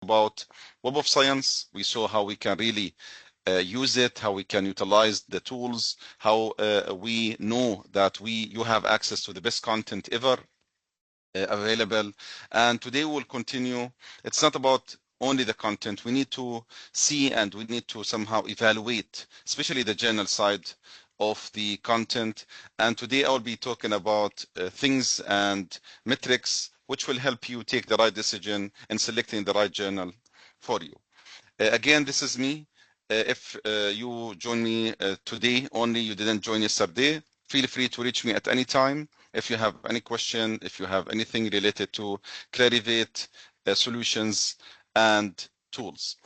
about Web of Science. We saw how we can really use it, how we can utilize the tools, how we know that you have access to the best content ever available. And today we'll continue. It's not about only the content. We need to see and we need to somehow evaluate, especially the journal side of the content. And today I'll be talking about things and metrics which will help you take the right decision in selecting the right journal for you. Again, this is me. If you join me today only, you didn't join yesterday, feel free to reach me at any time. If you have any question, if you have anything related to Clarivate solutions and tools.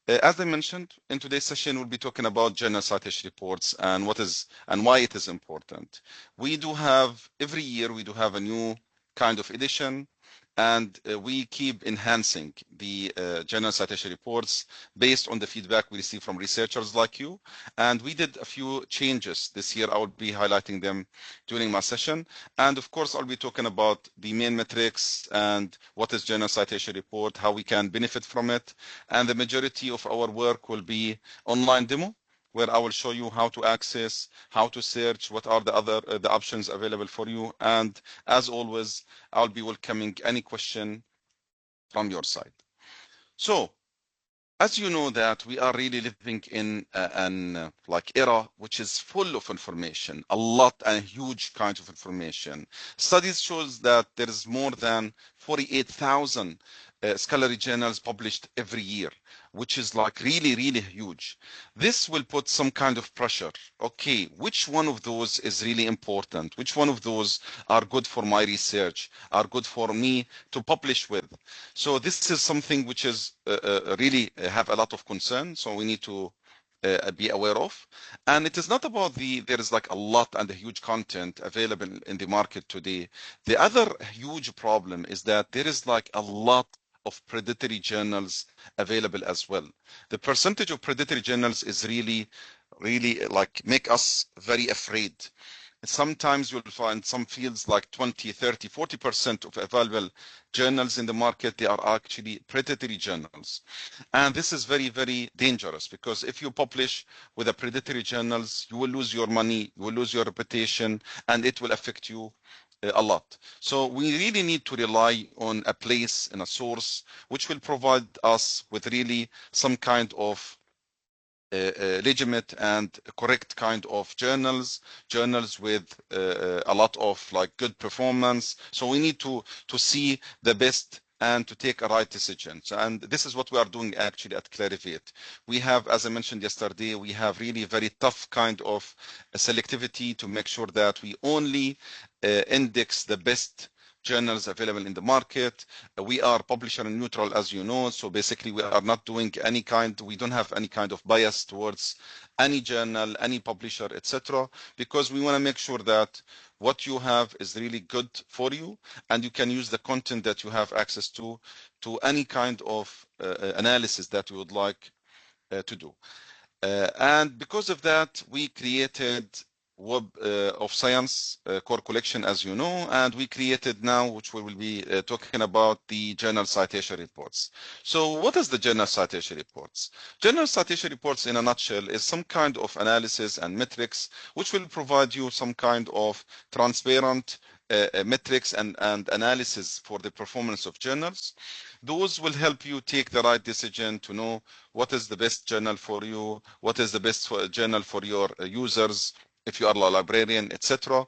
As I mentioned, in today's session, we'll be talking about Journal Citation Reports and why it is important. We do have, every year, we do have a new kind of edition, and we keep enhancing the Journal Citation Reports based on the feedback we receive from researchers like you. And we did a few changes this year. I will be highlighting them during my session. And of course, I'll be talking about the main metrics and what is Journal Citation Report, how we can benefit from it. And the majority of our work will be online demo, where I will show you how to access, how to search, what are the other the options available for you. And as always, I'll be welcoming any question from your side. So, as you know that we are really living in an era which is full of information, a lot and huge kind of information. Studies shows that there is more than 48,000 scholarly journals published every year, which is like really, really huge. This will put some kind of pressure. Okay, which one of those is really important? Which one of those are good for my research, are good for me to publish with? So this is something which is really have a lot of concern. So we need to be aware of. And it is not about there is like a lot and a huge content available in the market today. The other huge problem is that there is like a lot of predatory journals available as well. The percentage of predatory journals is really like make us very afraid. Sometimes you'll find some fields like 20, 30, 40% of available journals in the market, they are actually predatory journals. And this is very, very dangerous, because if you publish with a predatory journals, you will lose your money, you will lose your reputation, and it will affect you a lot. So we really need to rely on a place and a source which will provide us with really some kind of legitimate and correct kind of journals with a lot of like good performance. So we need to see the best and to take a right decision. And this is what we are doing actually at Clarivate. We have, as I mentioned yesterday, we have really very tough kind of selectivity to make sure that we only index the best journals available in the market. We are publisher neutral, as you know, so basically we are not doing we don't have any kind of bias towards any journal, any publisher, etc., because we want to make sure that what you have is really good for you, and you can use the content that you have access to any kind of analysis that you would like to do. And because of that, we created Web of Science core collection, as you know, and we created now, which we will be talking about, the Journal Citation Reports. So what is the Journal Citation Reports? Journal Citation Reports, in a nutshell, is some kind of analysis and metrics which will provide you some kind of transparent metrics and analysis for the performance of journals. Those will help you take the right decision to know what is the best journal for you, what is the best journal for your users, if you are a librarian, etc.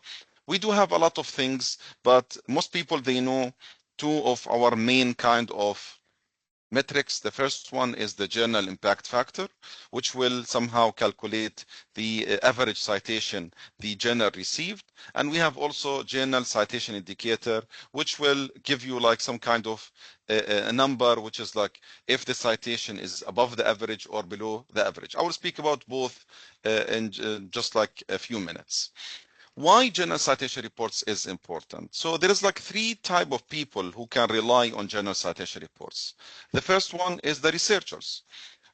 We do have a lot of things, but most people, they know two of our main kind of metrics. The first one is the journal impact factor, which will somehow calculate the average citation the journal received. And we have also journal citation indicator, which will give you like some kind of a number, which is like if the citation is above the average or below the average. I will speak about both in just like a few minutes. Why Journal Citation Reports is important? So there is like three types of people who can rely on Journal Citation Reports. The first one is the researchers.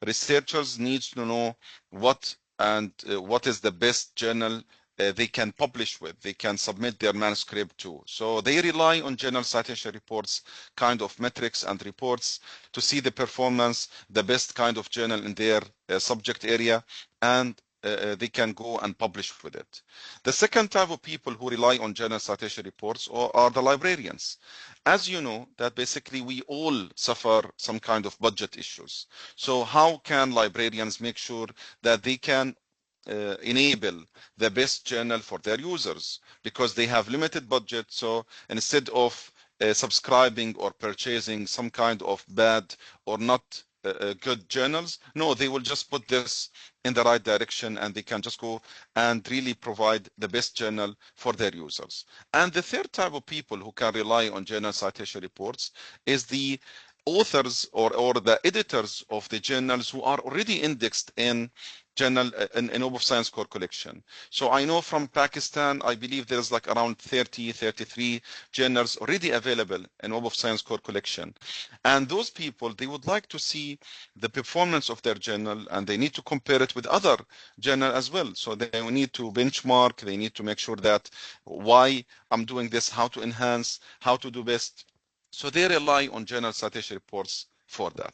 Researchers need to know what is the best journal they can publish with, they can submit their manuscript to. So they rely on Journal Citation Reports kind of metrics and reports to see the performance, the best kind of journal in their subject area, and they can go and publish with it. The second type of people who rely on Journal Citation Reports are the librarians. As you know, that basically we all suffer some kind of budget issues. So how can librarians make sure that they can enable the best journal for their users, because they have limited budget? So instead of subscribing or purchasing some kind of bad or not good journals, no, they will just put this in the right direction, and they can just go and really provide the best journal for their users. And the third type of people who can rely on Journal Citation Reports is the authors or the editors of the journals who are already indexed in journal in Web of Science core collection. So I know from Pakistan, I believe there's like around 33 journals already available in Web of Science core collection. And those people, they would like to see the performance of their journal, and they need to compare it with other journal as well. So they need to benchmark, they need to make sure that why I'm doing this, how to enhance, how to do best. So they rely on Journal Citation Reports for that.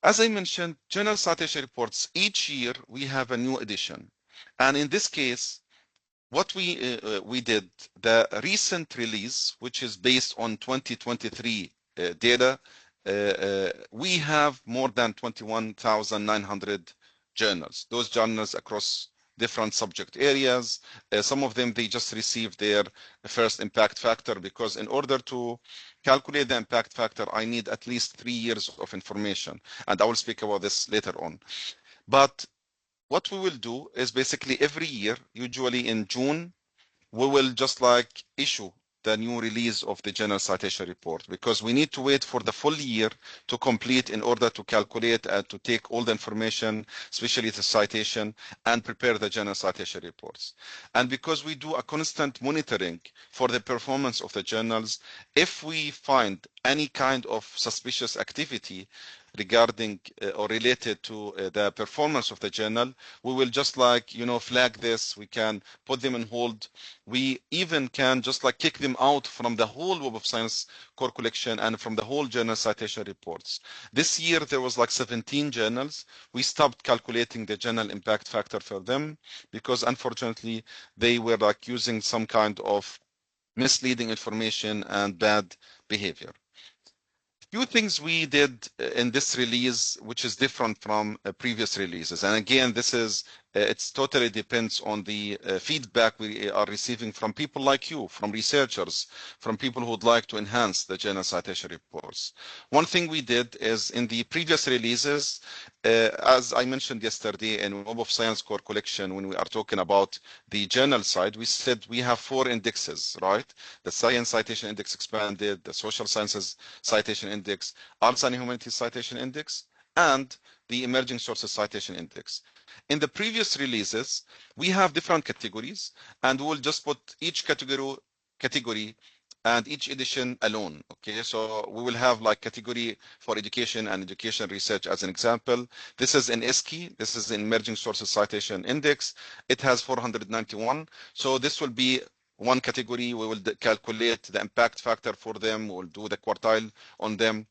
As I mentioned, Journal Citation Reports, each year we have a new edition. And in this case, what we did, the recent release, which is based on 2023 data, we have more than 21,900 journals. Those journals across different subject areas. Some of them, they just received their first impact factor, because in order to calculate the impact factor, I need at least 3 years of information. And I will speak about this later on. But what we will do is basically every year, usually in June, we will just like issue the new release of the Journal Citation Report, because we need to wait for the full year to complete in order to calculate and to take all the information, especially the citation, and prepare the Journal Citation Reports. And because we do a constant monitoring for the performance of the journals, if we find any kind of suspicious activity regarding or related to the performance of the journal, we will just like, flag this. We can put them on hold. We even can just like kick them out from the whole Web of Science core collection and from the whole Journal Citation Reports. This year, there was like 17 journals. We stopped calculating the journal impact factor for them, because unfortunately, they were like using some kind of misleading information and bad behavior. Few things we did in this release, which is different from previous releases. And again, this is, it's totally depends on the feedback we are receiving from people like you, from researchers, from people who would like to enhance the Journal Citation Reports. One thing we did is in the previous releases, as I mentioned yesterday in Web of Science core collection, when we are talking about the journal side, we said we have 4 indexes, right? The Science Citation Index Expanded, the Social Sciences Citation Index, Arts and Humanities Citation Index, and the Emerging Sources Citation Index. In the previous releases, we have different categories, and we'll just put each category and each edition alone. Okay, so we will have like category for education and education research as an example. This is in ESCI. This is in Emerging Sources Citation Index. It has 491. So this will be one category. We will calculate the impact factor for them. We'll do the quartile on them.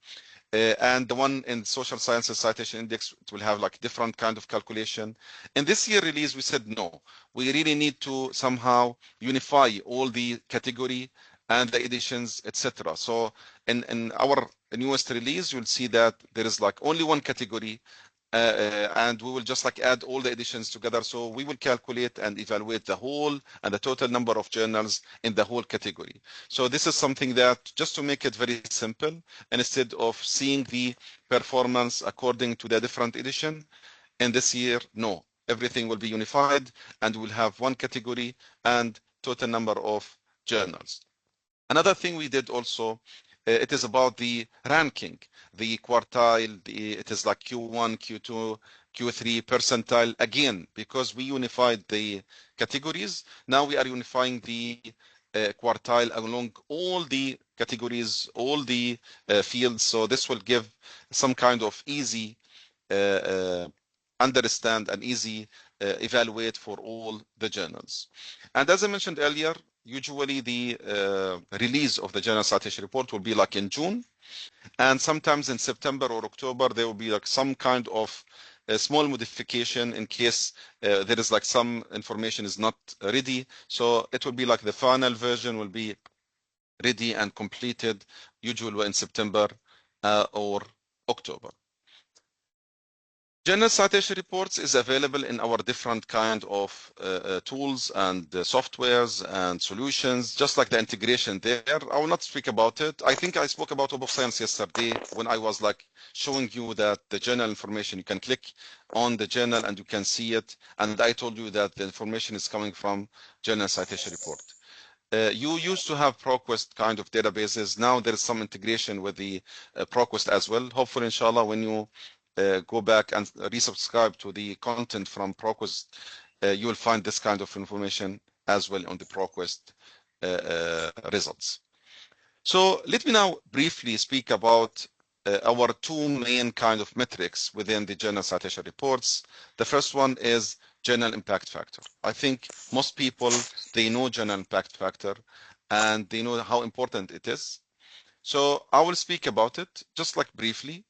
And the one in Social Sciences Citation Index, it will have like different kind of calculation. In this year release, we said no, we really need to somehow unify all the category and the editions, etc. So in our newest release, you'll see that there is like only one category, and we will just like add all the editions together. So we will calculate and evaluate the whole and the total number of journals in the whole category. So this is something that, just to make it very simple, and instead of seeing the performance according to the different edition, in this year, no, everything will be unified, and we'll have one category and total number of journals. Another thing we did also, it is about the ranking, the quartile, it is like Q1, Q2, Q3 percentile. Again, because we unified the categories, now we are unifying the quartile along all the categories, all the fields. So this will give some kind of easy understand and easy evaluate for all the journals. And as I mentioned earlier, usually the release of the Journal Citation Report will be like in June, and sometimes in September or October there will be like some kind of a small modification in case there is like some information is not ready. So it will be like the final version will be ready and completed usually in September or October. Journal Citation Reports is available in our different kind of tools and softwares and solutions, just like the integration there. I will not speak about it. I think I spoke about Web of Science yesterday when I was like showing you that the journal information, you can click on the journal and you can see it. And I told you that the information is coming from Journal Citation Report. You used to have ProQuest kind of databases. Now there is some integration with the ProQuest as well. Hopefully, inshallah, when you go back and resubscribe to the content from ProQuest, you will find this kind of information as well on the ProQuest results. So let me now briefly speak about our two main kind of metrics within the Journal Citation Reports. The first one is Journal Impact Factor. I think most people, they know Journal Impact Factor and they know how important it is. So I will speak about it just like briefly.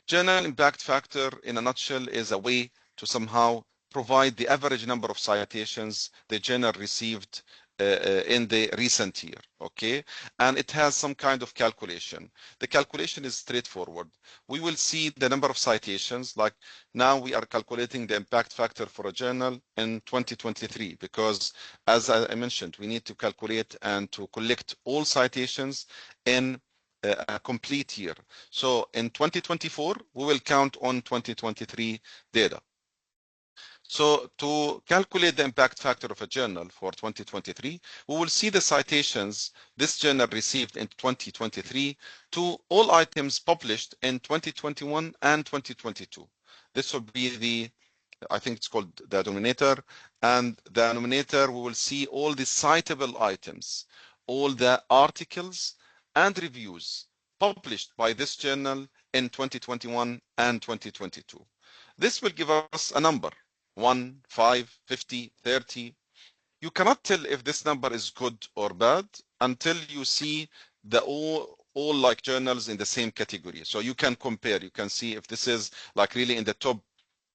Journal Impact Factor in a nutshell is a way to somehow provide the average number of citations the journal received in the recent year, okay? And it has some kind of calculation. The calculation is straightforward. We will see the number of citations, like now we are calculating the impact factor for a journal in 2023, because as I mentioned, we need to calculate and to collect all citations in a complete year. So in 2024, we will count on 2023 data. So to calculate the impact factor of a journal for 2023, we will see the citations this journal received in 2023 to all items published in 2021 and 2022. This will be the, I think it's called the denominator, and the denominator, we will see all the citable items, all the articles and reviews published by this journal in 2021 and 2022. This will give us a number, 1, 5, 50, 30. You cannot tell if this number is good or bad until you see the all like journals in the same category. So you can compare, you can see if this is like really in the top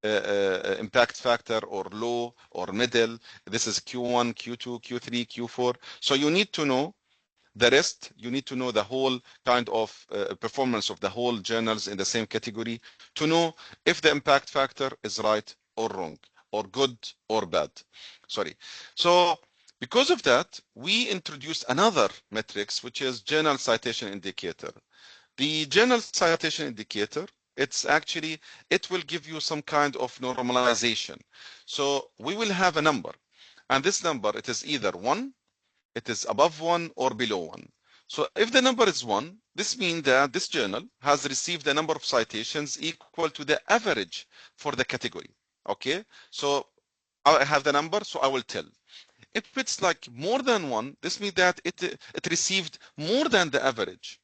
impact factor or low or middle. This is Q1, Q2, Q3, Q4. So you need to know the rest. You need to know the whole kind of performance of the whole journals in the same category to know if the impact factor is right or wrong, or good or bad. Sorry. So because of that, we introduced another metrics, which is Journal Citation Indicator. The Journal Citation Indicator, it's actually, it will give you some kind of normalization. So we will have a number, and this number, it is either 1, it is above 1 or below 1. So if the number is 1, this means that this journal has received a number of citations equal to the average for the category. Okay, so I have the number, so I will tell. If it's like more than 1, this means that it received more than the average.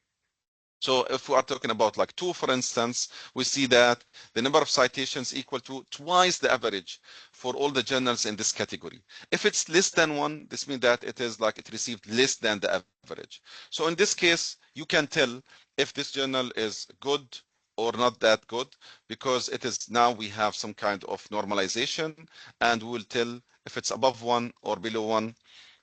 So if we are talking about like 2, for instance, we see that the number of citations equal to twice the average for all the journals in this category. If it's less than 1, this means that it is like it received less than the average. So in this case, you can tell if this journal is good or not that good, because it is now we have some kind of normalization, and we will tell if it's above 1 or below 1.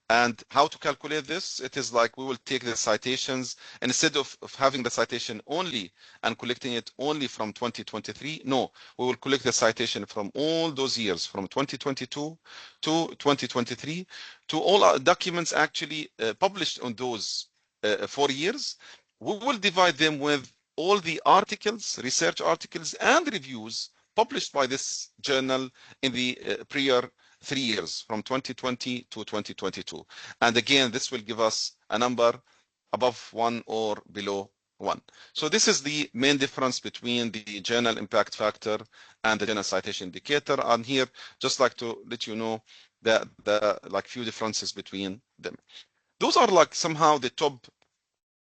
And how to calculate this? It is like we will take the citations, and instead of having the citation only and collecting it only from 2023, no, we will collect the citation from all those years, from 2022 to 2023, to all our documents actually published on those 4 years. We will divide them with all the articles, research articles, and reviews published by this journal in the prior 3 years, from 2020 to 2022. And again, this will give us a number above 1 or below 1. So this is the main difference between the journal impact factor and the journal citation indicator. And here, just like to let you know the like few differences between them. Those are like somehow the top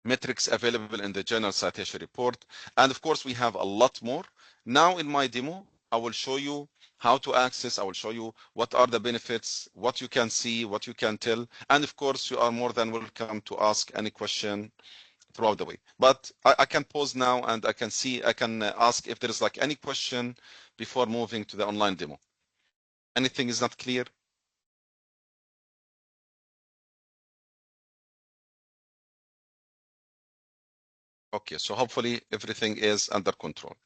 metrics available in the Journal Citation Report. And of course, we have a lot more. Now in my demo, I will show you how to access. I will show you what are the benefits, what you can see, what you can tell. And of course, you are more than welcome to ask any question throughout the way. But I can pause now and I can ask if there is like any question before moving to the online demo. Anything is not clear? Okay, so hopefully everything is under control.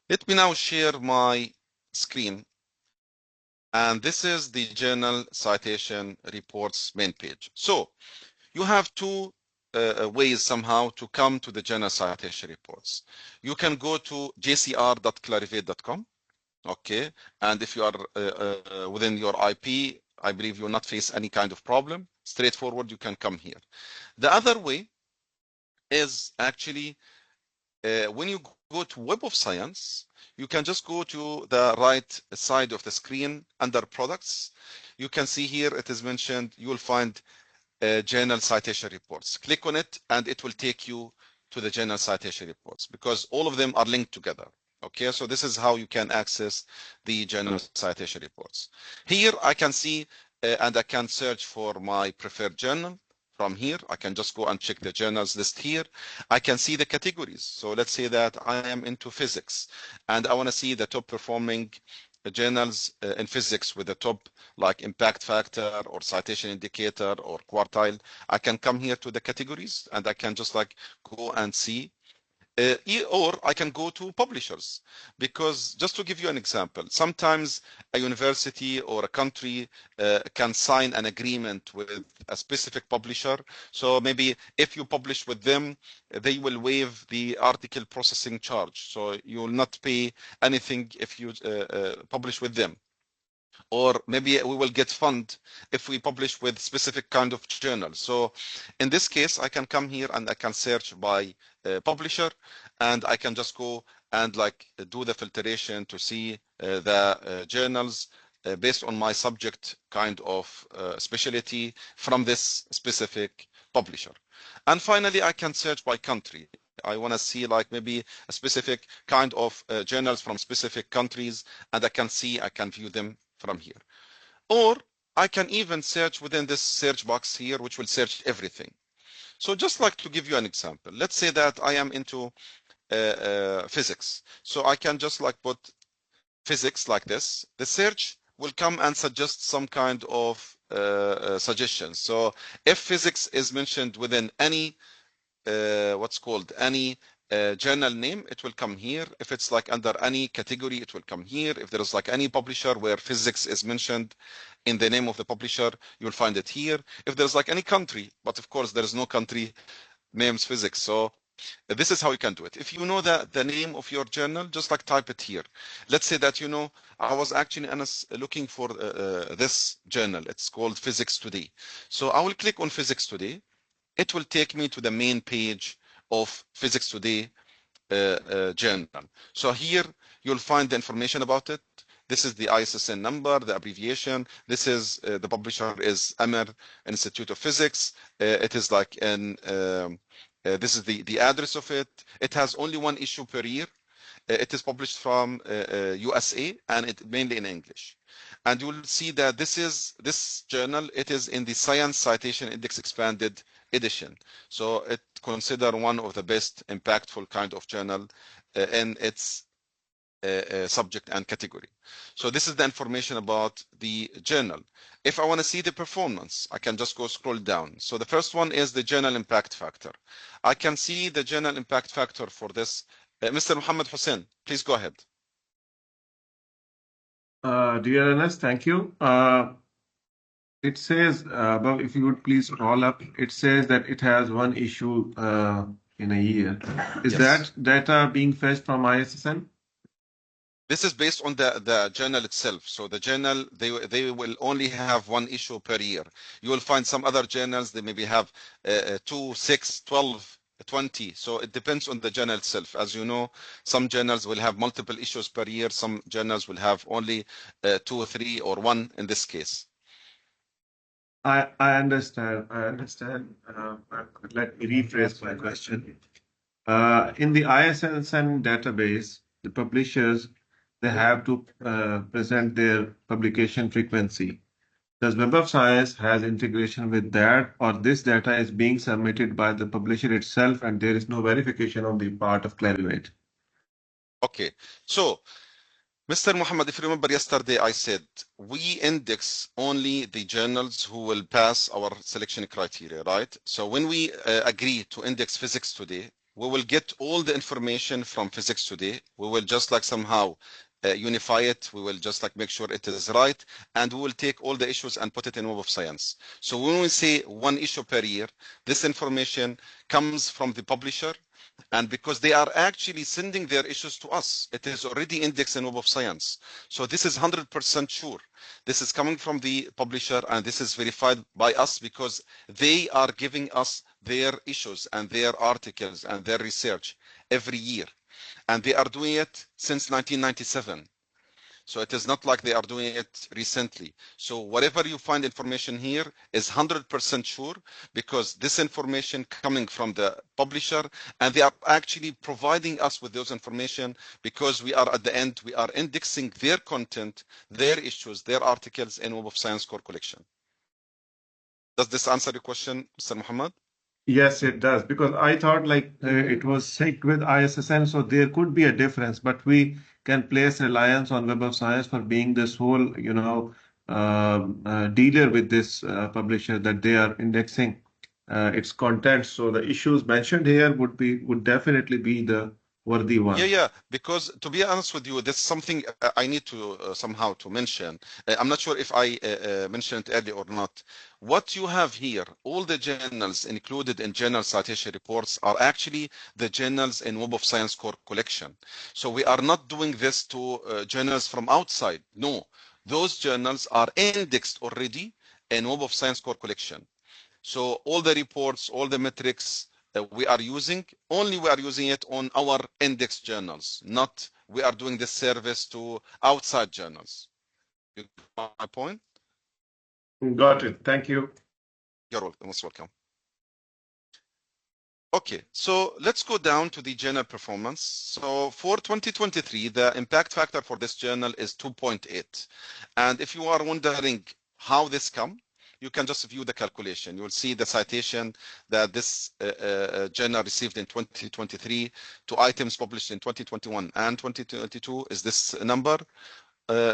Let me now share my screen. And this is the Journal Citation Reports main page. So you have two ways somehow to come to the Journal Citation Reports. You can go to jcr.clarivate.com. Okay, and if you are within your IP, I believe you will not face any kind of problem. Straightforward, you can come here. The other way is actually when you go to Web of Science, you can just go to the right side of the screen under products. You can see here it is mentioned, you will find Journal Citation Reports. Click on it and it will take you to the Journal Citation Reports because all of them are linked together. Okay, so this is how you can access the Journal Citation Reports. Here I can see and I can search for my preferred journal. From here, I can just go and check the journals list here. I can see the categories. So let's say that I am into physics and I want to see the top performing journals in physics with the top like impact factor or citation indicator or quartile. I can come here to the categories and I can just like go and see or I can go to publishers, because just to give you an example, sometimes a university or a country can sign an agreement with a specific publisher. So maybe if you publish with them, they will waive the article processing charge. So you will not pay anything if you publish with them. Or maybe we will get fund if we publish with specific kind of journal. So in this case, I can come here and I can search by publisher, and I can just go and like do the filtration to see the journals based on my subject kind of specialty from this specific publisher. And finally, I can search by country. I want to see like maybe a specific kind of journals from specific countries, and I can view them from here. Or I can even search within this search box here, which will search everything. So just like to give you an example, let's say that I am into physics. So I can just like put physics like this. The search will come and suggest some kind of suggestions. So if physics is mentioned within any what's called any journal name, it will come here. If it's like under any category, it will come here. If there is like any publisher where physics is mentioned in the name of the publisher, you'll find it here. If there's like any country, but of course there is no country names physics. So this is how you can do it. If you know the name of your journal, just like type it here. Let's say that, you know, I was actually looking for this journal. It's called Physics Today. So I will click on Physics Today. It will take me to the main page of Physics Today journal. So here you'll find the information about it. This is the ISSN number, the abbreviation. This is the publisher is Amer Institute of Physics. It is like this is the address of it. It has only one issue per year. It is published from USA and it mainly in English. And you will see that this journal, it is in the Science Citation Index Expanded edition. So it considered one of the best impactful kind of journal in its subject and category. So this is the information about the journal. If I want to see the performance, I can just go scroll down. So the first one is the journal impact factor. I can see the journal impact factor for this. Mr. Muhammad Hussein, please go ahead. Dear Ernest, thank you. It says above, if you would please scroll up, it says that it has one issue in a year. Is Yes. that data being fetched from ISSN? This is based on the journal itself. So the journal, they will only have one issue per year. You will find some other journals, they maybe have 2, 6, 12, 20. So it depends on the journal itself. As you know, some journals will have multiple issues per year. Some journals will have only 2 or 3 or 1 in this case. I understand. I understand. Let me rephrase my question. In the ISSN database, the publishers they have to present their publication frequency. Does Web of Science has integration with that, or this data is being submitted by the publisher itself and there is no verification on the part of Clarivate? Okay, so Mr. Muhammad, if you remember yesterday, I said we index only the journals who will pass our selection criteria, right? So when we agree to index physics today, we will get all the information from physics today. We will just like somehow unify it. We will just like make sure it is right. And we will take all the issues and put it in Web of Science. So when we say one issue per year, this information comes from the publisher. And because they are actually sending their issues to us, it is already indexed in Web of Science. So this is 100% sure. This is coming from the publisher and this is verified by us because they are giving us their issues and their articles and their research every year. And they are doing it since 1997. So it is not like they are doing it recently. So whatever you find information here is 100% sure because this information coming from the publisher and they are actually providing us with those information because we are at the end, we are indexing their content, their issues, their articles in Web of Science core collection. Does this answer your question, Mr. Muhammad? Yes, it does. Because I thought like it was synced with ISSN, so there could be a difference, but we can place reliance on Web of Science for being this whole, dealer with this publisher that they are indexing its content. So the issues mentioned here would definitely be the worthy one. Yeah, because to be honest with you, that's something I need to somehow to mention. I'm not sure if I mentioned it earlier or not. What you have here, all the journals included in Journal Citation Reports are actually the journals in Web of Science core collection. So we are not doing this to journals from outside. No, those journals are indexed already in Web of Science core collection. So all the reports, all the metrics we are using it on our index journals, not we are doing this service to outside journals. You got my point? Got it. Thank you. You're welcome. Most welcome. Okay, so let's go down to the journal performance. So for 2023, the impact factor for this journal is 2.8. And if you are wondering how this come, you can just view the calculation. You will see the citation that this journal received in 2023 to items published in 2021 and 2022 is this number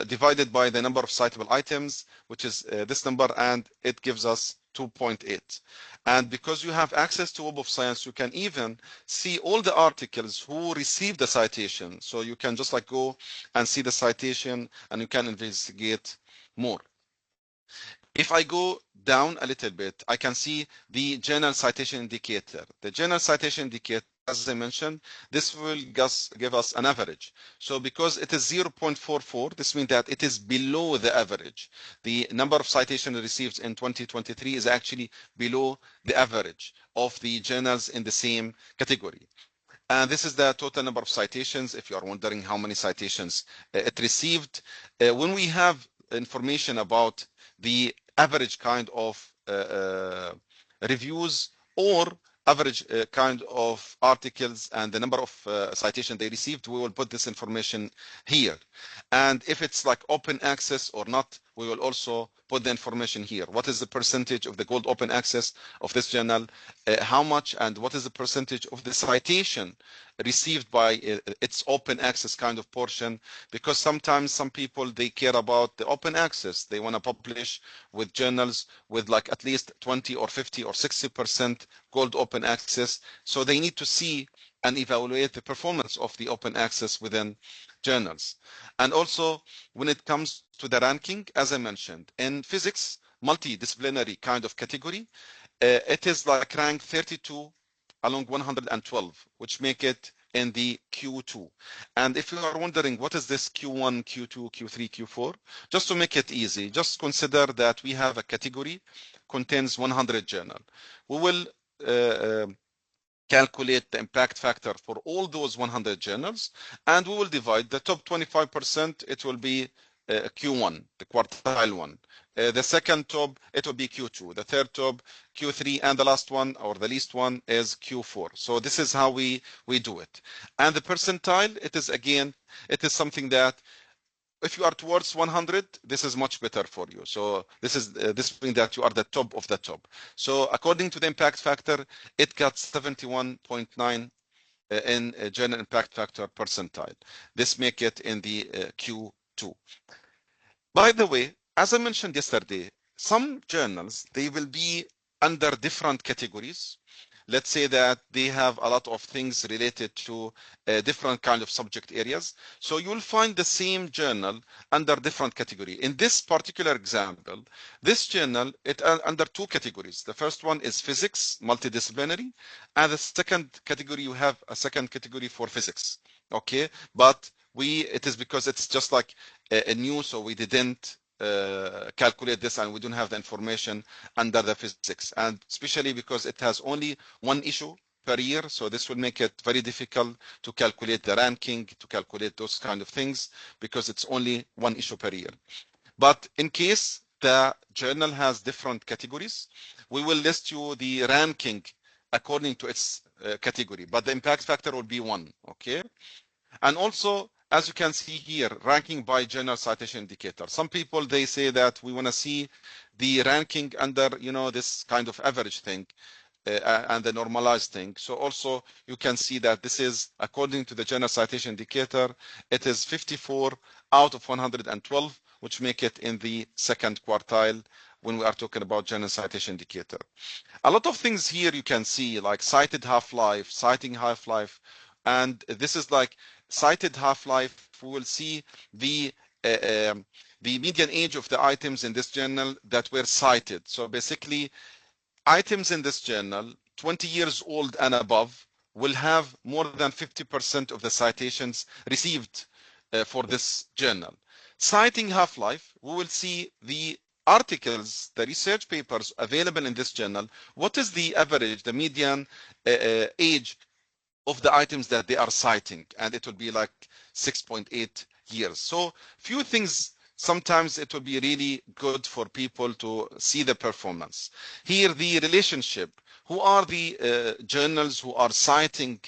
divided by the number of citable items, which is this number, and it gives us 2.8. And because you have access to Web of Science, you can even see all the articles who received the citation. So you can just like go and see the citation and you can investigate more. If I go down a little bit, I can see the journal citation indicator. The journal citation indicator, as I mentioned, this will just give us an average. So because it is 0.44, this means that it is below the average. The number of citations received in 2023 is actually below the average of the journals in the same category. And this is the total number of citations, if you are wondering how many citations it received. When we have information about the average kind of reviews or average kind of articles and the number of citations they received, we will put this information here. And if it's like open access or not, we will also put the information here. What is the percentage of the gold open access of this journal? How much and what is the percentage of the citation received by its open access kind of portion? Because sometimes some people, they care about the open access. They want to publish with journals with like at least 20 or 50 or 60% gold open access. So they need to see and evaluate the performance of the open access within journals. And also when it comes to the ranking, as I mentioned, in physics, multidisciplinary kind of category, it is like rank 32 along 112, which make it in the Q2. And if you are wondering what is this Q1, Q2, Q3, Q4, just to make it easy, just consider that we have a category contains 100 journal. We will calculate the impact factor for all those 100 journals, and we will divide the top 25%. It will be Q1, the quartile one. The second top, it will be Q2. The third top, Q3, and the last one, or the least one, is Q4. So this is how we do it. And the percentile, it is again, it is something that if you are towards 100, this is much better for you. So this is this means that you are the top of the top. So according to the impact factor, it got 71.9 in general impact factor percentile. This make it in the Q2. By the way, as I mentioned yesterday, some journals, they will be under different categories. Let's say that they have a lot of things related to different kind of subject areas. So you'll find the same journal under different category. In this particular example, this journal, it under two categories. The first one is physics, multidisciplinary, and the second category, you have a second category for physics. Okay, but it is because it's just like a new, so we didn't calculate this, and we don't have the information under the physics, and especially because it has only one issue per year, so this will make it very difficult to calculate the ranking, to calculate those kind of things, because it's only one issue per year. But in case the journal has different categories, we will list you the ranking according to its category, but the impact factor will be 1. Okay, and also, as you can see here, ranking by journal citation indicator. Some people, they say that we want to see the ranking under, this kind of average thing and the normalized thing. So also you can see that this is, according to the journal citation indicator, it is 54 out of 112, which make it in the second quartile when we are talking about journal citation indicator. A lot of things here you can see, like cited half-life, citing half-life, and this is like cited half-life. We will see the median age of the items in this journal that were cited. So basically, items in this journal 20 years old and above will have more than 50% of the citations received for this journal. Citing half-life, we will see the articles, the research papers available in this journal. What is the average, the median age of the items that they are citing? And it will be like 6.8 years. So few things, sometimes it will be really good for people to see the performance. Here, the relationship, who are the journals who are citing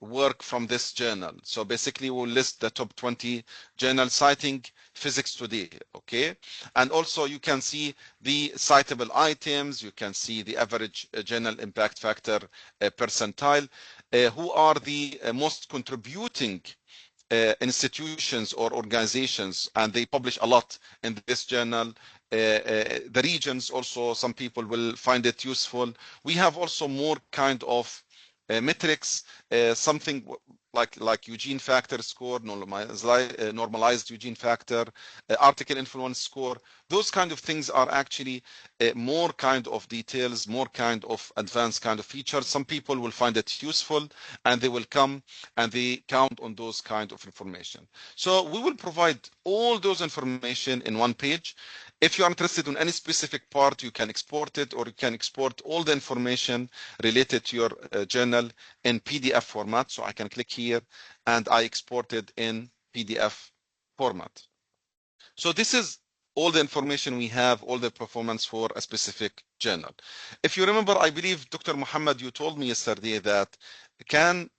work from this journal. So basically we'll list the top 20 journals citing physics today. Okay, and also you can see the citable items, you can see the average journal impact factor percentile, who are the most contributing institutions or organizations, and they publish a lot in this journal. The regions also, some people will find it useful. We have also more kind of metrics, something like Eugene factor score, normalized Eugene factor, article influence score. Those kind of things are actually more kind of details, more kind of advanced kind of features. Some people will find it useful, and they will come and they count on those kind of information. So we will provide all those information in one page. If you are interested in any specific part, you can export it, or you can export all the information related to your journal in PDF format. So I can click here and I export it in PDF format. So this is all the information we have, all the performance for a specific journal. If you remember, I believe, Dr. Muhammad, you told me yesterday that can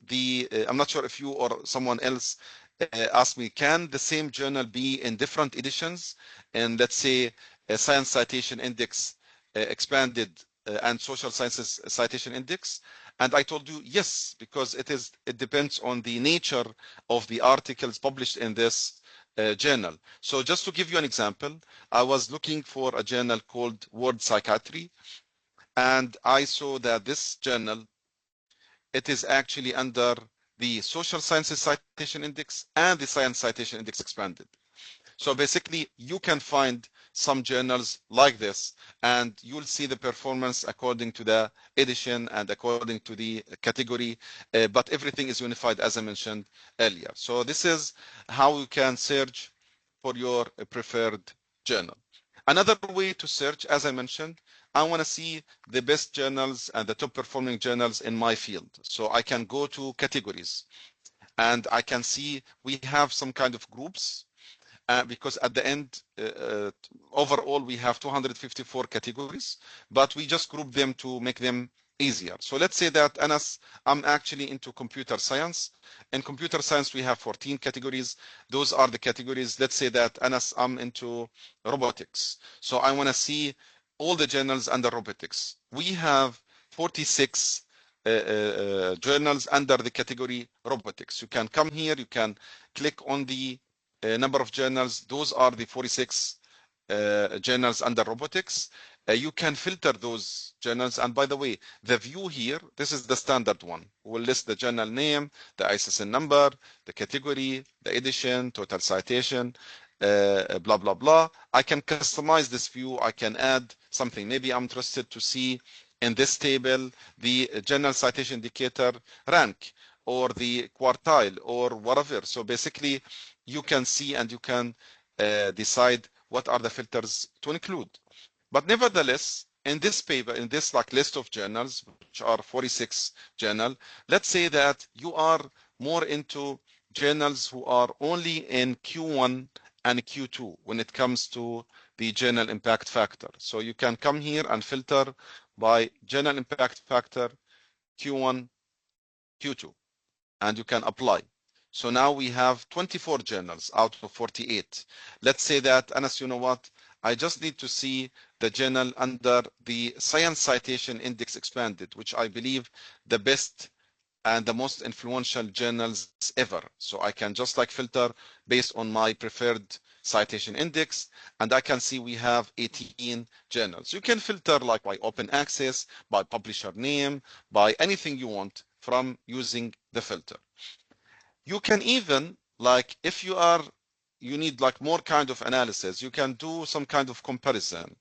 I'm not sure if you or someone else asked me, can the same journal be in different editions? And let's say a Science Citation Index expanded and Social Sciences Citation Index. And I told you, yes, because it depends on the nature of the articles published in this journal. So just to give you an example, I was looking for a journal called World Psychiatry, and I saw that this journal, it is actually under the Social Sciences Citation Index and the Science Citation Index expanded. So basically, you can find some journals like this, and you'll see the performance according to the edition and according to the category, but everything is unified, as I mentioned earlier. So this is how you can search for your preferred journal. Another way to search, as I mentioned, I want to see the best journals and the top performing journals in my field. So I can go to categories, and I can see we have some kind of groups. because at the end, overall, we have 254 categories, but we just group them to make them easier. So let's say that Anas, I'm actually into computer science. In computer science, we have 14 categories. Those are the categories. Let's say that Anas, I'm into robotics. So I want to see all the journals under robotics. We have 46 journals under the category robotics. You can come here, you can click on the number of journals. Those are the 46 journals under robotics. You can filter those journals. And by the way, the view here, this is the standard one. We'll list the journal name, the ISSN number, the category, the edition, total citation, blah, blah, blah. I can customize this view. I can add something. Maybe I'm interested to see in this table the journal citation indicator rank or the quartile or whatever. So basically, you can see and you can decide what are the filters to include. But nevertheless, in this paper, in this like list of journals, which are 46 journal, let's say that you are more into journals who are only in Q1 and Q2 when it comes to the journal impact factor. So you can come here and filter by journal impact factor Q1, Q2, and you can apply. So now we have 24 journals out of 48. Let's say that, Anas, you know what? I just need to see the journal under the Science Citation Index Expanded, which I believe the best and the most influential journals ever. So I can just like filter based on my preferred citation index, and I can see we have 18 journals. You can filter like by open access, by publisher name, by anything you want from using the filter. You can even, like, if you need like more kind of analysis, you can do some kind of comparison.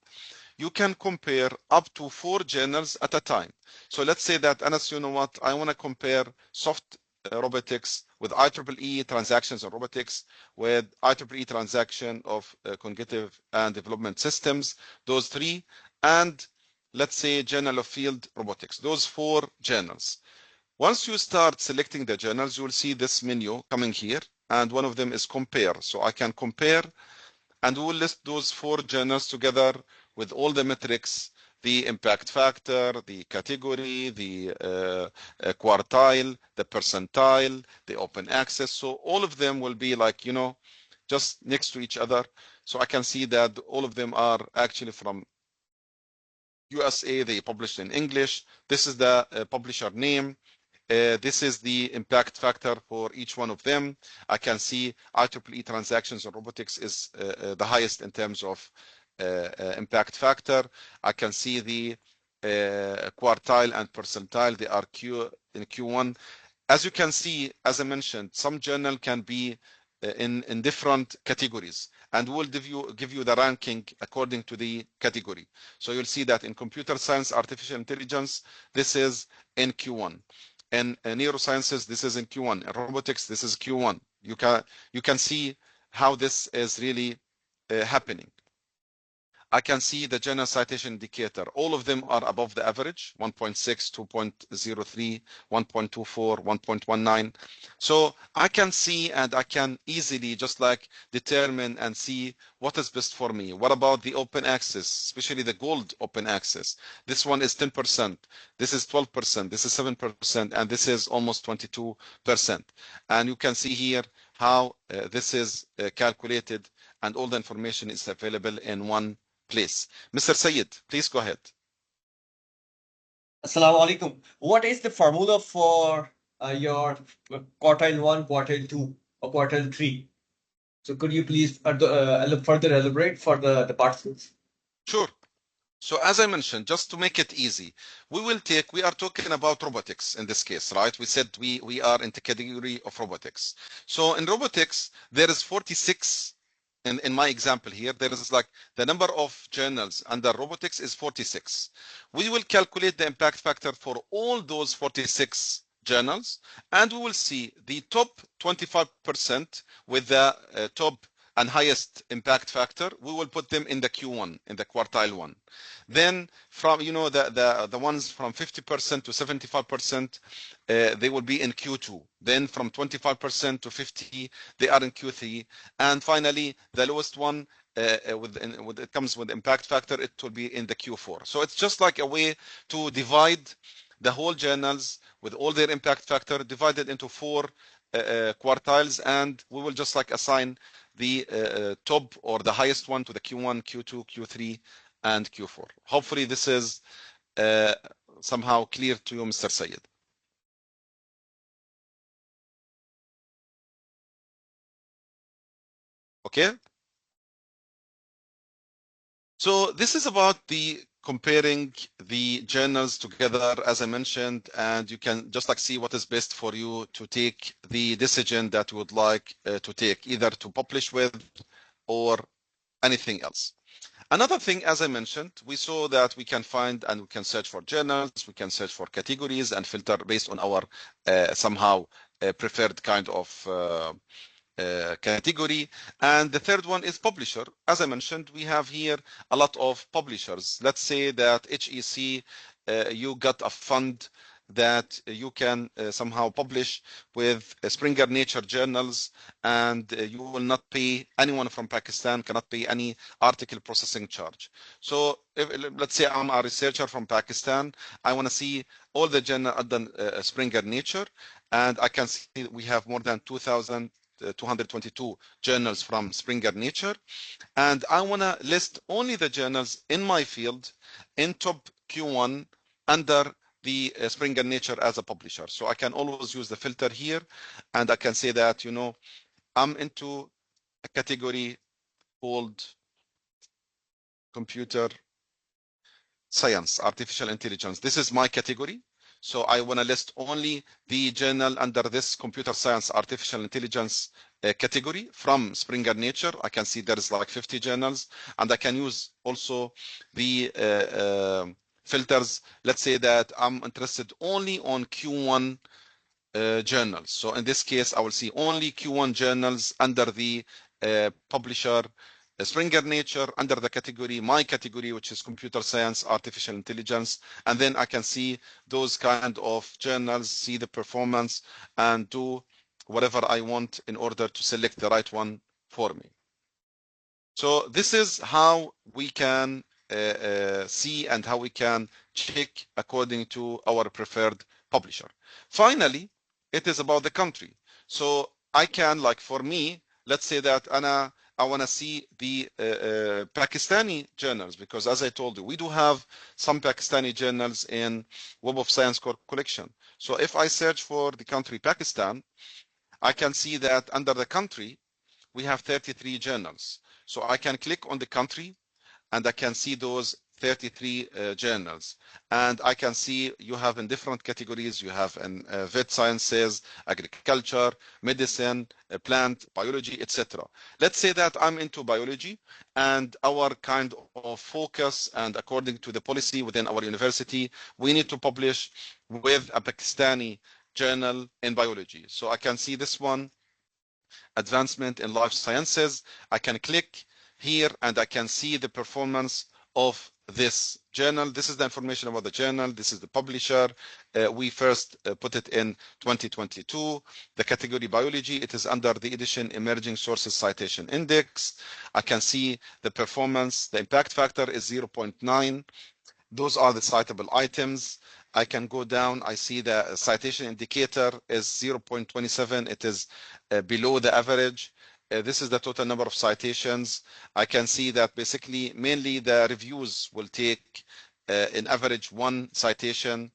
You can compare up to 4 journals at a time. So let's say that, Anas, you know what, I want to compare soft robotics with IEEE transactions and robotics with IEEE transaction of cognitive and development systems, those 3, and let's say Journal of Field Robotics, those 4 journals. Once you start selecting the journals, you will see this menu coming here, and one of them is compare. So I can compare, and we will list those 4 journals together with all the metrics, the impact factor, the category, the quartile, the percentile, the open access. So all of them will be like, you know, just next to each other. So I can see that all of them are actually from USA. They published in English. This is the publisher name. This is the impact factor for each one of them. I can see IEEE transactions on robotics is the highest in terms of impact factor. I can see the quartile and percentile. They are in Q1. As you can see, as I mentioned, some journal can be in different categories, and we'll give you the ranking according to the category. So you'll see that in computer science, artificial intelligence, this is in Q1. In neurosciences, this is in Q1. In robotics, this is Q1. You can see how this is really happening. I can see the journal citation indicator. All of them are above the average, 1.6, 2.03, 1.24, 1.19. So I can see and I can easily just like determine and see what is best for me. What about the open access, especially the gold open access? This one is 10%, this is 12%, this is 7%, and this is almost 22%. And you can see here how this is calculated, and all the information is available in one place. Mr. Sayed, please go ahead. Assalamu alaikum. What is the formula for your quartile 1, quartile 2, or quartile 3? So could you please further elaborate for the participants? Sure. So as I mentioned, just to make it easy, we are talking about robotics in this case, right? We said we are in the category of robotics. So in robotics, there is 46. In my example here, there is like the number of journals under robotics is 46. We will calculate the impact factor for all those 46 journals, and we will see the top 25% with the top and highest impact factor, we will put them in the Q1, in the quartile 1. Then from, you know, the ones from 50% to 75%, they will be in Q2. Then from 25% to 50, they are in Q3. And finally, the lowest one, with it comes with impact factor, it will be in the Q4. So it's just like a way to divide the whole journals with all their impact factor divided into 4 quartiles, and we will just like assign the top or the highest one to the Q1, Q2, Q3, and Q4. Hopefully this is somehow clear to you, Mr. Sayed. Okay. So this is about the comparing the journals together, as I mentioned, and you can just like see what is best for you to take the decision that you would like to take, either to publish with or anything else. Another thing, as I mentioned, we saw that we can find and we can search for journals, we can search for categories and filter based on our somehow preferred kind of category. And the third one is publisher. As I mentioned, we have here a lot of publishers. Let's say that HEC, you got a fund that you can somehow publish with Springer Nature journals, and you will not pay, anyone from Pakistan cannot pay any article processing charge. So let's say I'm a researcher from Pakistan, I want to see all the journals under Springer Nature, and I can see we have more than 2,222 journals from Springer Nature, and I want to list only the journals in my field in top Q1 under the Springer Nature as a publisher. So I can always use the filter here, and I can say that, you know, I'm into a category called computer science, artificial intelligence. This is my category. So I want to list only the journal under this computer science, artificial intelligence category from Springer Nature. I can see there is like 50 journals, and I can use also the filters. Let's say that I'm interested only on Q1 journals. So in this case, I will see only Q1 journals under the publisher Springer Nature, under the category, my category, which is computer science, artificial intelligence, and then I can see those kind of journals, see the performance, and do whatever I want in order to select the right one for me. So this is how we can see and how we can check according to our preferred publisher. Finally, it is about the country. So I can, like for me, let's say that I want to see the Pakistani journals, because as I told you, we do have some Pakistani journals in Web of Science core collection. So if I search for the country Pakistan, I can see that under the country, we have 33 journals. So I can click on the country and I can see those 33 journals, and I can see you have in different categories. You have in vet sciences, agriculture, medicine, plant biology, etc. Let's say that I'm into biology, and our kind of focus, and according to the policy within our university, we need to publish with a Pakistani journal in biology. So I can see this one, advancement in life sciences. I can click here and I can see the performance of this journal. This is the information about the journal. This is the publisher. We first put it in 2022. The category biology, it is under the edition emerging sources citation index. I can see the performance. The impact factor is 0.9. Those are the citable items. I can go down. I see the citation indicator is 0.27. It is below the average. This is the total number of citations. I can see that basically mainly the reviews will take in average 1 citation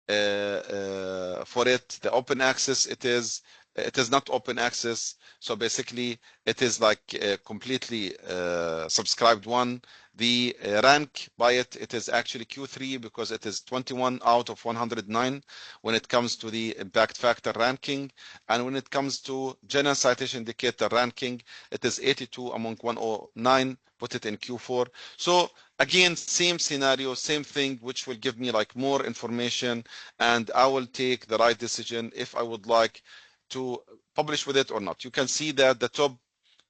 for it. The open access, it is not open access. So basically it is like completely subscribed one. The rank by it is actually Q3 because it is 21 out of 109 when it comes to the impact factor ranking. And when it comes to general citation indicator ranking, it is 82 among 109, put it in Q4. So again, same scenario, same thing, which will give me like more information, and I will take the right decision if I would like to publish with it or not. You can see that the top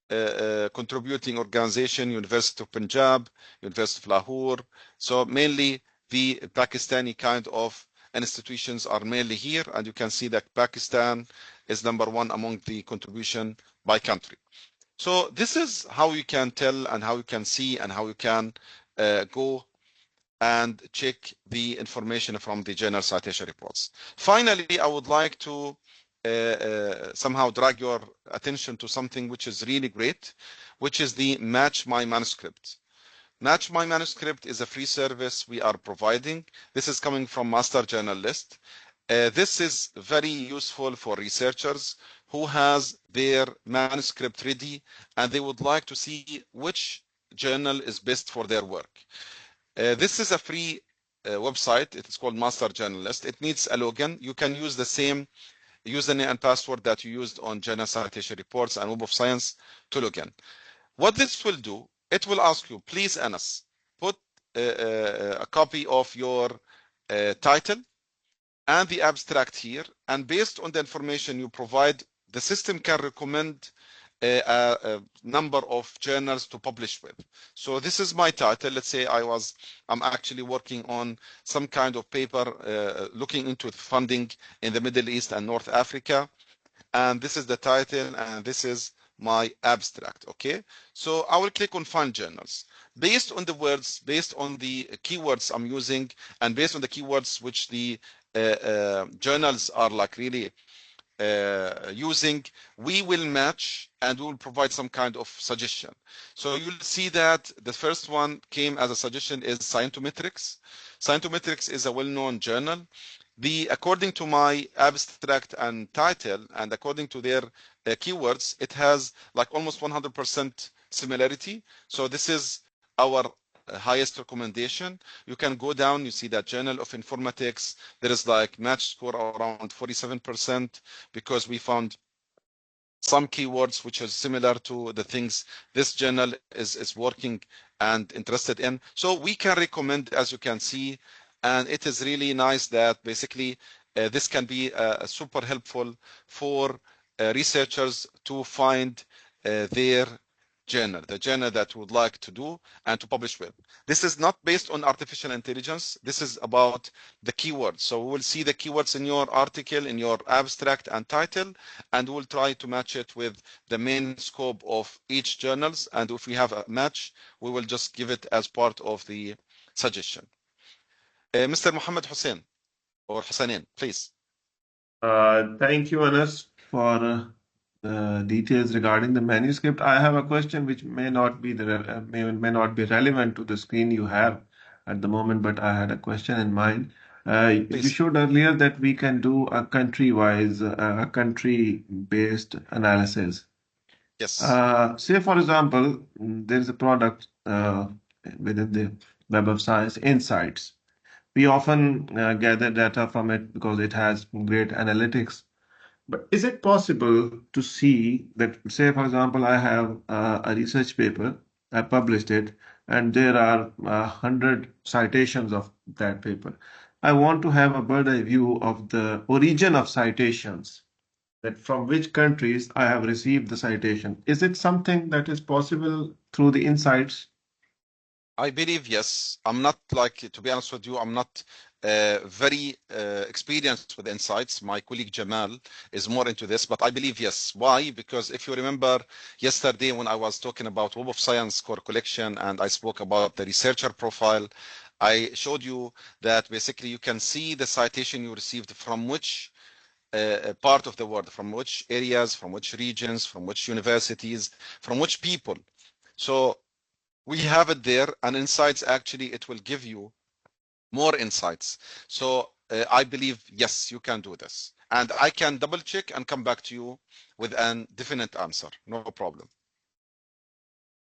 contributing organization, University of Punjab, University of Lahore. So mainly the Pakistani kind of institutions are mainly here, and you can see that Pakistan is #1 among the contribution by country. So this is how you can tell and how you can see and how you can go and check the information from the Journal Citation Reports. Finally, I would like to somehow drag your attention to something which is really great, which is the Match My Manuscript. Match My Manuscript is a free service we are providing. This is coming from Master Journalist. This is very useful for researchers who has their manuscript ready and they would like to see which journal is best for their work. This is a free website. It is called Master Journalist. It needs a login. You can use the same username and password that you used on Journal Citation Reports and Web of Science to log in. What this will do, it will ask you, please, Anas, put a copy of your title and the abstract here, and based on the information you provide, the system can recommend a number of journals to publish with. So this is my title. Let's say I'm actually working on some kind of paper looking into funding in the Middle East and North Africa. And this is the title and this is my abstract. Okay. So I will click on find journals. Based on the words, based on the keywords I'm using, and based on the keywords which the journals are like really using, we will match and we will provide some kind of suggestion. So you'll see that the first one came as a suggestion is Scientometrics. Scientometrics is a well-known journal. According to my abstract and title, and according to their keywords, it has like almost 100% similarity. So this is our highest recommendation. You can go down, you see that Journal of Informatics, there is like match score around 47% because we found some keywords which are similar to the things this journal is working and interested in. So we can recommend, as you can see, and it is really nice that basically this can be super helpful for researchers to find their journal, the journal that would like to do and to publish with. This is not based on artificial intelligence. This is about the keywords. So we will see the keywords in your article, in your abstract and title, and we'll try to match it with the main scope of each journals. And if we have a match, we will just give it as part of the suggestion. Mr. Mohammed Hussein or Hussainin, please. Thank you, Anas, for the details regarding the manuscript. I have a question which may not be may not be relevant to the screen you have at the moment, but I had a question in mind. You showed earlier that we can do a country-wise, a country-based analysis. Yes. Say, for example, there is a product within the Web of Science, Insights. We often gather data from it because it has great analytics. But is it possible to see that, say, for example, I have a research paper, I published it, and there are 100 citations of that paper. I want to have a bird's eye view of the origin of citations, that from which countries I have received the citation. Is it something that is possible through the insights? I believe yes. I'm not like, to be honest with you, I'm not very experienced with insights. My colleague Jamal is more into this, but I believe yes. Why? Because if you remember yesterday when I was talking about Web of Science core collection and I spoke about the researcher profile, I showed you that basically you can see the citation you received from which part of the world, from which areas, from which regions, from which universities, from which people. So we have it there, and insights actually it will give you more insights. So I believe yes, you can do this, and I can double check and come back to you with a definite answer. No problem.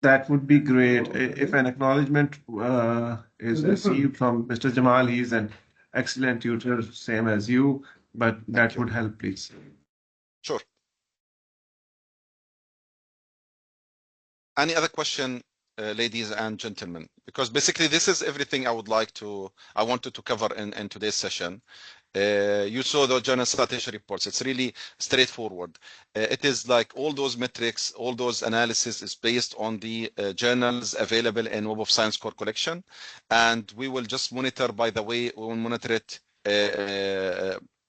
That would be great. If an acknowledgement is received from Mr. Jamal, he's an excellent tutor, same as you, but that would help, please. Sure. Any other question, ladies and gentlemen? Because basically this is everything I wanted to cover in today's session. You saw the Journal Citation Reports. It's really straightforward. It is like all those metrics, all those analysis is based on the journals available in Web of Science core collection. And we will just monitor, by the way, we will monitor it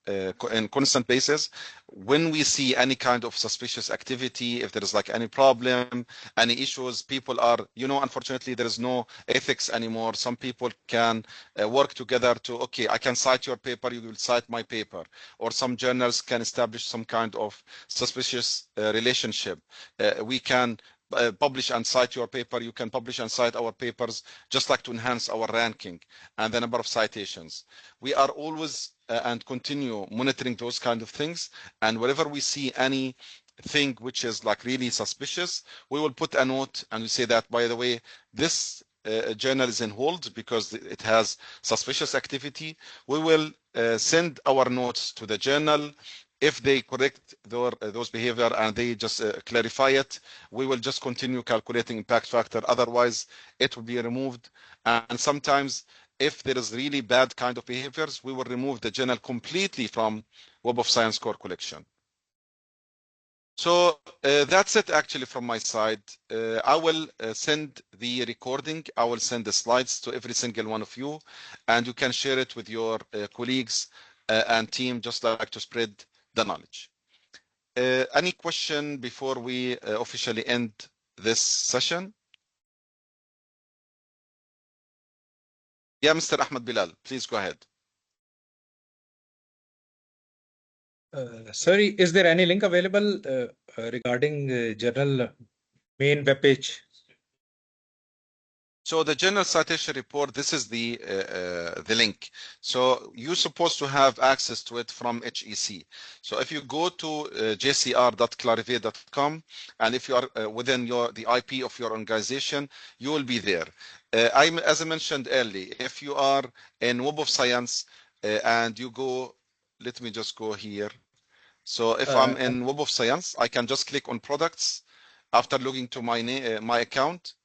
in constant basis. When we see any kind of suspicious activity, if there is like any problem, any issues, people are, unfortunately, there is no ethics anymore. Some people can work together to, okay, I can cite your paper, you will cite my paper. Or some journals can establish some kind of suspicious relationship. We can publish and cite your paper, you can publish and cite our papers, just like to enhance our ranking and the number of citations. We are always and continue monitoring those kind of things. And whenever we see anything which is like really suspicious, we will put a note and we say that, by the way, this journal is in hold because it has suspicious activity. We will send our notes to the journal. If they correct those behavior and they just clarify it, we will just continue calculating impact factor. Otherwise, it will be removed. And sometimes, if there is really bad kind of behaviors, we will remove the journal completely from Web of Science core collection. So that's it actually from my side. I will send the recording. I will send the slides to every single one of you, and you can share it with your colleagues and team, just like to spread the knowledge. Any question before we officially end this session? Yeah, Mr. Ahmed Bilal, please go ahead. Sorry, is there any link available regarding journal main web page? So the Journal Citation Report, this is the link. So you're supposed to have access to it from HEC. So if you go to jcr.clarivate.com, and if you are within the IP of your organization, you will be there. As I mentioned earlier, if you are in Web of Science and you go, let me just go here. So if I'm in Web of Science, I can just click on products after logging to my account.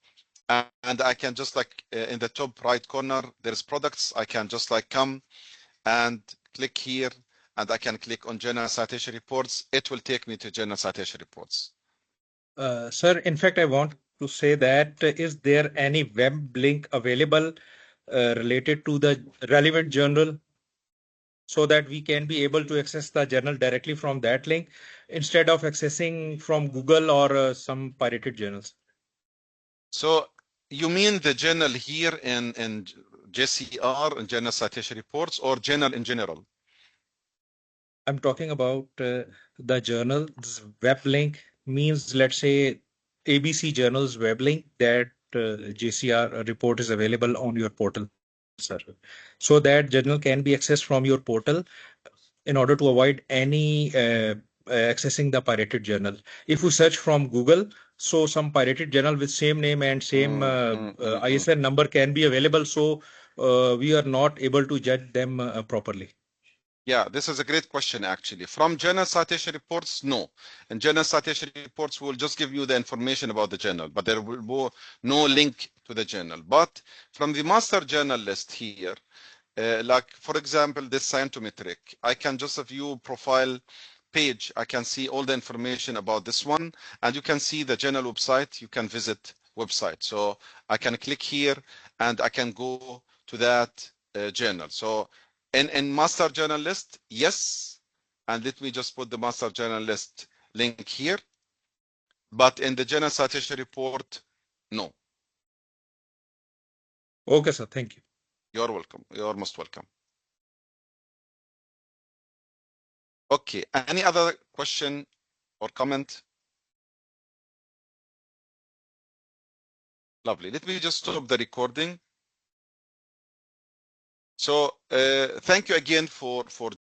And I can just like in the top right corner, there's products. I can just like come and click here, and I can click on Journal Citation Reports. It will take me to Journal Citation Reports. Sir, in fact, I want to say that is there any web link available related to the relevant journal, so that we can be able to access the journal directly from that link instead of accessing from Google or some pirated journals? So you mean the journal here in JCR and Journal Citation Reports, or journal in general? I'm talking about the journal. This web link means, let's say, ABC Journal's web link that JCR report is available on your portal, sir. So that journal can be accessed from your portal in order to avoid any accessing the pirated journal. If you search from Google, so some pirated journal with same name and same ISN number can be available. So we are not able to judge them properly. Yeah, this is a great question, actually. From Journal Citation Reports, no. In Journal Citation Reports, we'll just give you the information about the journal, but there will be no link to the journal. But from the master journal list here, like, for example, this scientometric, I can just view profile page. I can see all the information about this one, and you can see the journal website. You can visit website. So I can click here, and I can go to that journal. So in master journal list, yes. And let me just put the master journal list link here. But in the Journal Citation Report, no. Okay, sir. Thank you. You're welcome. You're most welcome. Okay. Any other question or comment? Lovely. Let me just stop the recording. So thank you again for